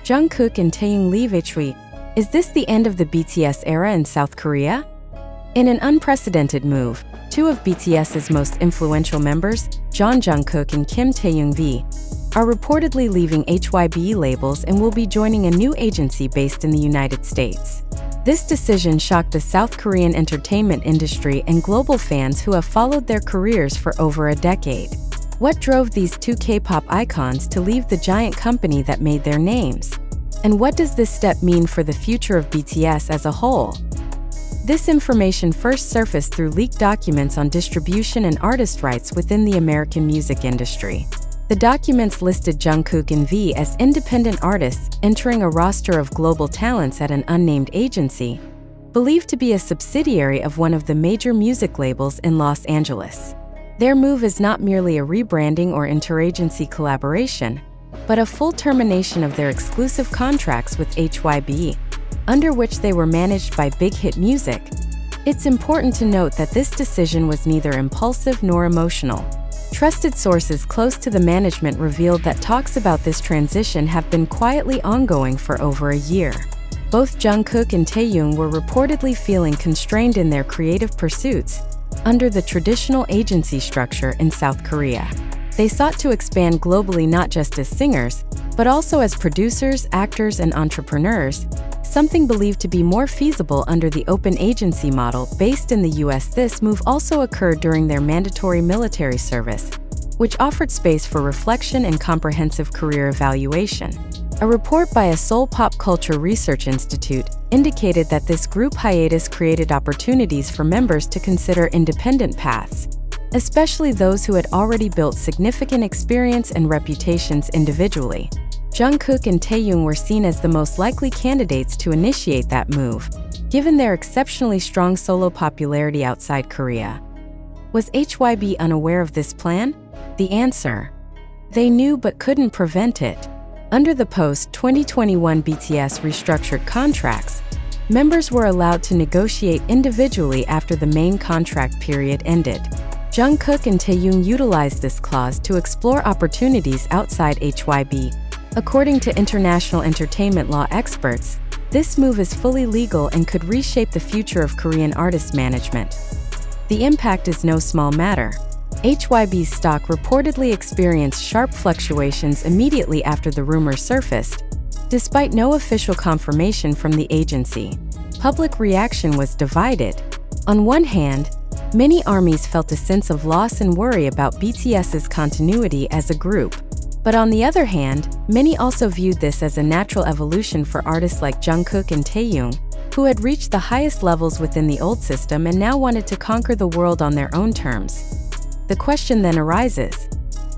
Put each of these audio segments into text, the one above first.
Jungkook and Taehyung leave HYBE. Is this the end of the BTS era in South Korea? In an unprecedented move, two of BTS's most influential members, Jungkook and Kim Taehyung, are reportedly leaving HYBE labels and will be joining a new agency based in the United States. This decision shocked the South Korean entertainment industry and global fans who have followed their careers for over a decade. What drove these two K-pop icons to leave the giant company that made their names? And what does this step mean for the future of BTS as a whole? This information first surfaced through leaked documents on distribution and artist rights within the American music industry. The documents listed Jungkook and V as independent artists entering a roster of global talents at an unnamed agency, believed to be a subsidiary of one of the major music labels in Los Angeles. Their move is not merely a rebranding or interagency collaboration, but a full termination of their exclusive contracts with HYBE, under which they were managed by Big Hit Music. It's important to note that this decision was neither impulsive nor emotional. Trusted sources close to the management revealed that talks about this transition have been quietly ongoing for over a year. Both Jungkook and Taehyung were reportedly feeling constrained in their creative pursuits under the traditional agency structure in South Korea. They sought to expand globally not just as singers, but also as producers, actors, and entrepreneurs, something believed to be more feasible under the open agency model based in the US. This move also occurred during their mandatory military service, which offered space for reflection and comprehensive career evaluation. A report by a Seoul Pop Culture Research Institute indicated that this group hiatus created opportunities for members to consider independent paths, especially those who had already built significant experience and reputations individually. Jungkook and Taehyung were seen as the most likely candidates to initiate that move, given their exceptionally strong solo popularity outside Korea. Was HYBE unaware of this plan? The answer: they knew but couldn't prevent it. Under the post-2021 BTS restructured contracts, members were allowed to negotiate individually after the main contract period ended. Jungkook and Taehyung utilized this clause to explore opportunities outside HYBE. According to international entertainment law experts, this move is fully legal and could reshape the future of Korean artist management. The impact is no small matter. HYBE's stock reportedly experienced sharp fluctuations immediately after the rumor surfaced, despite no official confirmation from the agency. Public reaction was divided. On one hand, many ARMYs felt a sense of loss and worry about BTS's continuity as a group. But on the other hand, many also viewed this as a natural evolution for artists like Jungkook and Taehyung, who had reached the highest levels within the old system and now wanted to conquer the world on their own terms. The question then arises: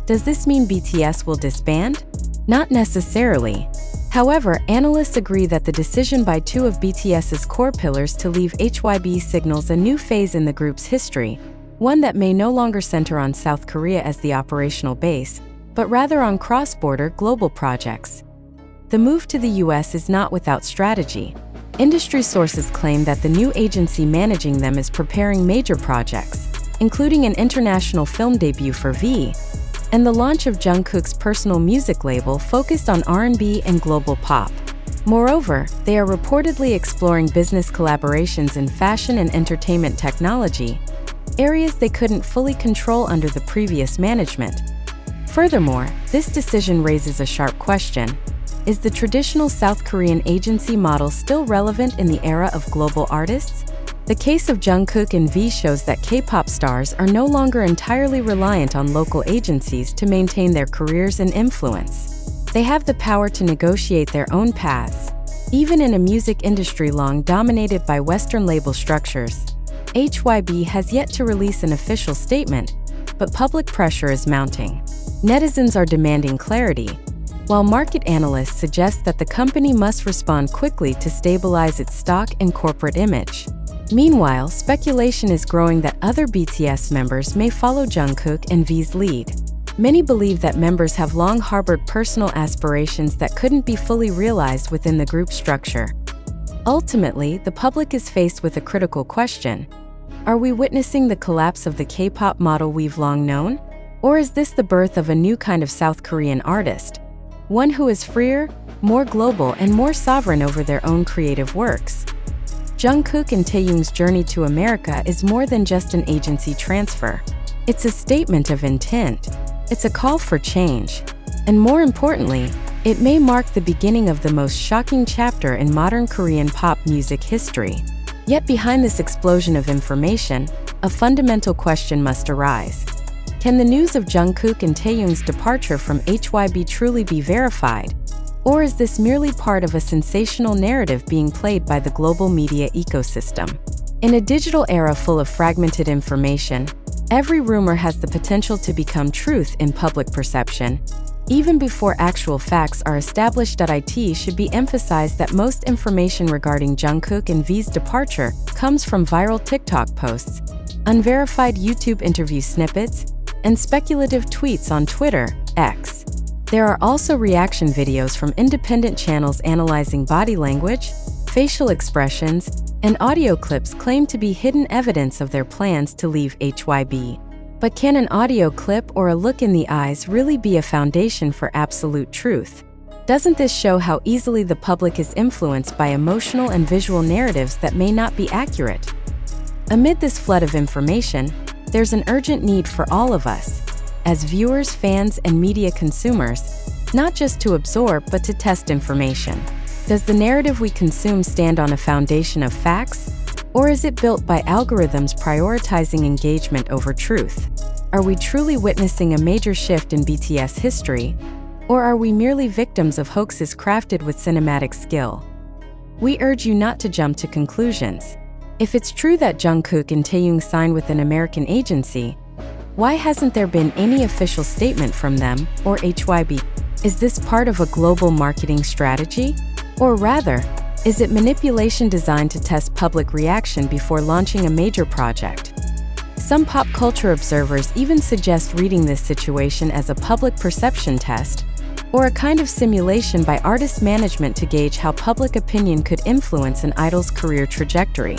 does this mean BTS will disband? Not necessarily. However, analysts agree that the decision by two of BTS's core pillars to leave HYBE signals a new phase in the group's history, one that may no longer center on South Korea as the operational base, but rather on cross-border global projects. The move to the US is not without strategy. Industry sources claim that the new agency managing them is preparing major projects, including an international film debut for V, and the launch of Jungkook's personal music label focused on R&B and global pop. Moreover, they are reportedly exploring business collaborations in fashion and entertainment technology, areas they couldn't fully control under the previous management. Furthermore, this decision raises a sharp question: is the traditional South Korean agency model still relevant in the era of global artists? The case of Jungkook and V shows that K-pop stars are no longer entirely reliant on local agencies to maintain their careers and influence. They have the power to negotiate their own paths. Even in a music industry long dominated by Western label structures, HYBE has yet to release an official statement, but public pressure is mounting. Netizens are demanding clarity, while market analysts suggest that the company must respond quickly to stabilize its stock and corporate image. Meanwhile, speculation is growing that other BTS members may follow Jungkook and V's lead. Many believe that members have long harbored personal aspirations that couldn't be fully realized within the group structure. Ultimately, the public is faced with a critical question: are we witnessing the collapse of the K-pop model we've long known? Or is this the birth of a new kind of South Korean artist? One who is freer, more global and more sovereign over their own creative works. Jungkook and Taehyung's journey to America is more than just an agency transfer. It's a statement of intent. It's a call for change. And more importantly, it may mark the beginning of the most shocking chapter in modern Korean pop music history. Yet behind this explosion of information, a fundamental question must arise. Can the news of Jungkook and Taehyung's departure from HYBE truly be verified? Or is this merely part of a sensational narrative being played by the global media ecosystem? In a digital era full of fragmented information, every rumor has the potential to become truth in public perception. Even before actual facts are established, it should be emphasized that most information regarding Jungkook and V's departure comes from viral TikTok posts, unverified YouTube interview snippets, and speculative tweets on Twitter, X. There are also reaction videos from independent channels analyzing body language, facial expressions, and audio clips claimed to be hidden evidence of their plans to leave HYBE. But can an audio clip or a look in the eyes really be a foundation for absolute truth? Doesn't this show how easily the public is influenced by emotional and visual narratives that may not be accurate? Amid this flood of information, there's an urgent need for all of us, as viewers, fans, and media consumers, not just to absorb but to test information. Does the narrative we consume stand on a foundation of facts? Or is it built by algorithms prioritizing engagement over truth? Are we truly witnessing a major shift in BTS history? Or are we merely victims of hoaxes crafted with cinematic skill? We urge you not to jump to conclusions. If it's true that Jungkook and Taehyung signed with an American agency, why hasn't there been any official statement from them or HYBE? Is this part of a global marketing strategy? Or rather, is it manipulation designed to test public reaction before launching a major project? Some pop culture observers even suggest reading this situation as a public perception test, or a kind of simulation by artist management to gauge how public opinion could influence an idol's career trajectory.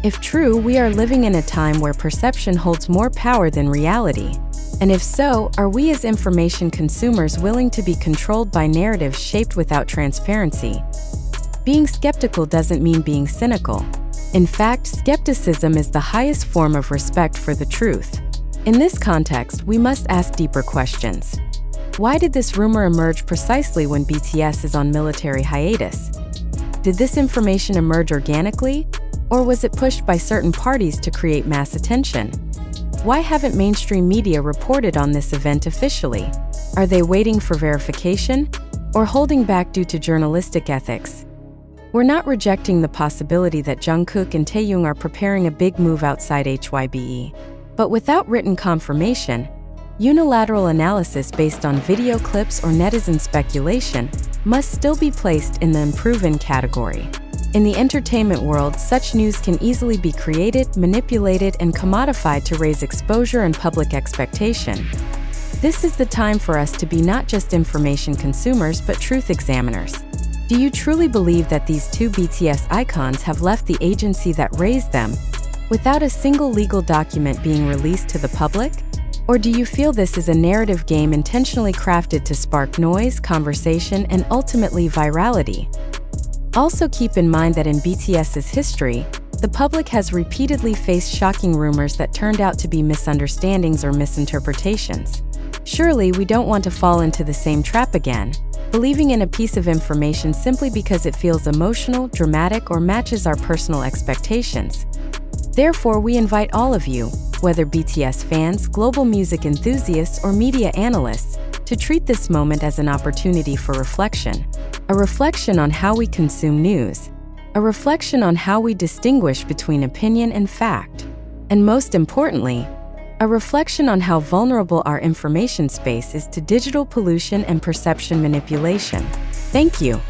If true, we are living in a time where perception holds more power than reality. And if so, are we as information consumers willing to be controlled by narratives shaped without transparency? Being skeptical doesn't mean being cynical. In fact, skepticism is the highest form of respect for the truth. In this context, we must ask deeper questions. Why did this rumor emerge precisely when BTS is on military hiatus? Did this information emerge organically, or was it pushed by certain parties to create mass attention? Why haven't mainstream media reported on this event officially? Are they waiting for verification, or holding back due to journalistic ethics? We're not rejecting the possibility that Jungkook and Taehyung are preparing a big move outside HYBE. But without written confirmation, unilateral analysis based on video clips or netizen speculation must still be placed in the unproven category. In the entertainment world, such news can easily be created, manipulated, and commodified to raise exposure and public expectation. This is the time for us to be not just information consumers but truth examiners. Do you truly believe that these two BTS icons have left the agency that raised them without a single legal document being released to the public? Or do you feel this is a narrative game intentionally crafted to spark noise, conversation, and ultimately virality? Also keep in mind that in BTS's history, the public has repeatedly faced shocking rumors that turned out to be misunderstandings or misinterpretations. Surely we don't want to fall into the same trap again, believing in a piece of information simply because it feels emotional, dramatic, or matches our personal expectations. Therefore, we invite all of you, whether BTS fans, global music enthusiasts, or media analysts, to treat this moment as an opportunity for reflection. A reflection on how we consume news. A reflection on how we distinguish between opinion and fact. And most importantly, a reflection on how vulnerable our information space is to digital pollution and perception manipulation. Thank you.